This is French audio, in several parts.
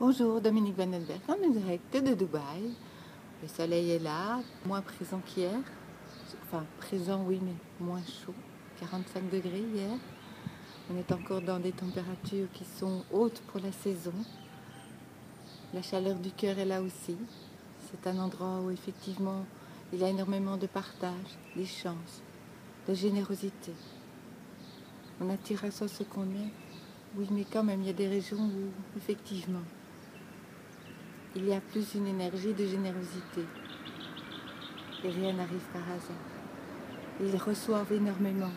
Bonjour, Dominique Van Den Berg, en direct de Dubaï. Le soleil est là, moins présent qu'hier. Enfin, présent oui, mais moins chaud. 45 degrés hier. On est encore dans des températures qui sont hautes pour la saison. La chaleur du cœur est là aussi. C'est un endroit où effectivement il y a énormément de partage, d'échange, de générosité. On attire à soi ce qu'on est. Oui, mais quand même, il y a des régions où effectivement il y a plus une énergie de générosité. Et rien n'arrive par hasard. Ils reçoivent énormément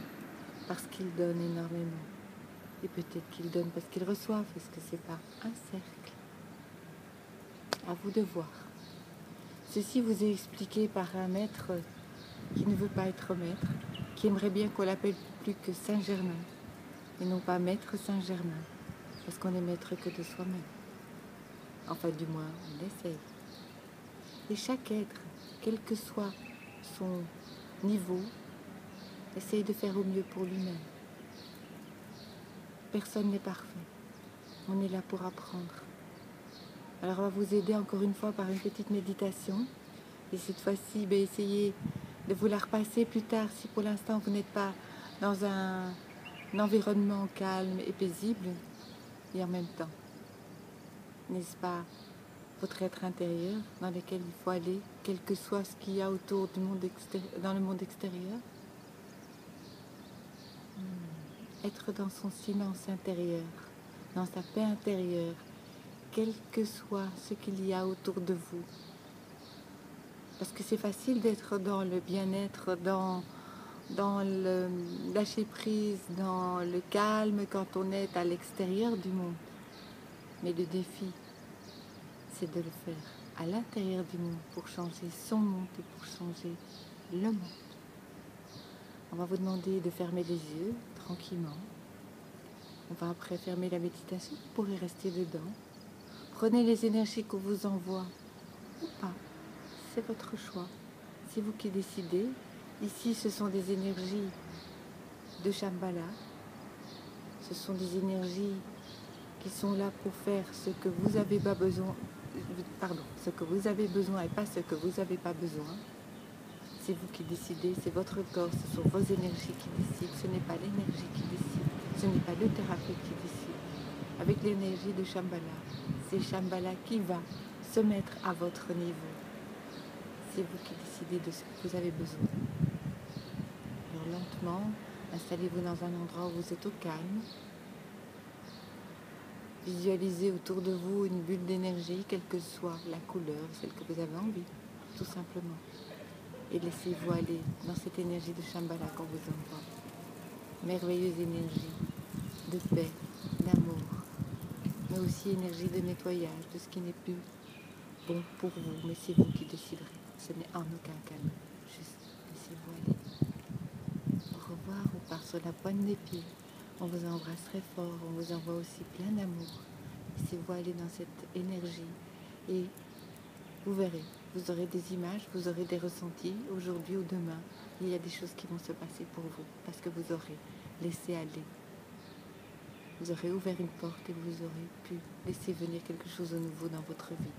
parce qu'ils donnent énormément. Et peut-être qu'ils donnent parce qu'ils reçoivent. Est-ce que c'est pas un cercle? À vous de voir. Ceci vous est expliqué par un maître qui ne veut pas être maître, qui aimerait bien qu'on l'appelle plus que Saint-Germain, et non pas maître Saint-Germain, parce qu'on est maître que de soi-même. Enfin, du moins, on essaye. Et chaque être, quel que soit son niveau, essaye de faire au mieux pour lui-même. Personne n'est parfait. On est là pour apprendre. Alors on va vous aider encore une fois par une petite méditation. Et cette fois-ci, essayez de vous la repasser plus tard si pour l'instant vous n'êtes pas dans un environnement calme et paisible. Et en même temps, n'est-ce pas votre être intérieur dans lequel il faut aller, quel que soit ce qu'il y a autour du monde dans le monde extérieur? Être dans son silence intérieur, dans sa paix intérieure, quel que soit ce qu'il y a autour de vous. Parce que c'est facile d'être dans le bien-être, dans le lâcher-prise, dans le calme quand on est à l'extérieur du monde. Mais le défi, c'est de le faire à l'intérieur du monde pour changer son monde et pour changer le monde. On va vous demander de fermer les yeux tranquillement. On va après fermer la méditation, vous pourrez rester dedans. Prenez les énergies qu'on vous envoie ou pas, c'est votre choix. C'est vous qui décidez. Ici, ce sont des énergies de Shambhala. Ce sont des énergies qui sont là pour faire ce que vous avez pas besoin. Ce que vous avez besoin et pas ce que vous n'avez pas besoin. C'est vous qui décidez, c'est votre corps, ce sont vos énergies qui décident. Ce n'est pas l'énergie qui décide, ce n'est pas le thérapeute qui décide. Avec l'énergie de Shambhala, c'est Shambhala qui va se mettre à votre niveau. C'est vous qui décidez de ce que vous avez besoin. Alors lentement, installez-vous dans un endroit où vous êtes au calme. Visualisez autour de vous une bulle d'énergie, quelle que soit la couleur, celle que vous avez envie, tout simplement. Et laissez-vous aller dans cette énergie de Shambhala qu'on vous envoie. Merveilleuse énergie de paix, d'amour, mais aussi énergie de nettoyage de ce qui n'est plus bon pour vous, mais c'est vous qui déciderez. Ce n'est en aucun cas nous. Juste laissez-vous aller. Au revoir, on part sur la pointe des pieds. On vous embrasse très fort, on vous envoie aussi plein d'amour. Laissez-vous aller dans cette énergie et vous verrez, vous aurez des images, vous aurez des ressentis aujourd'hui ou demain. Il y a des choses qui vont se passer pour vous parce que vous aurez laissé aller. Vous aurez ouvert une porte et vous aurez pu laisser venir quelque chose de nouveau dans votre vie.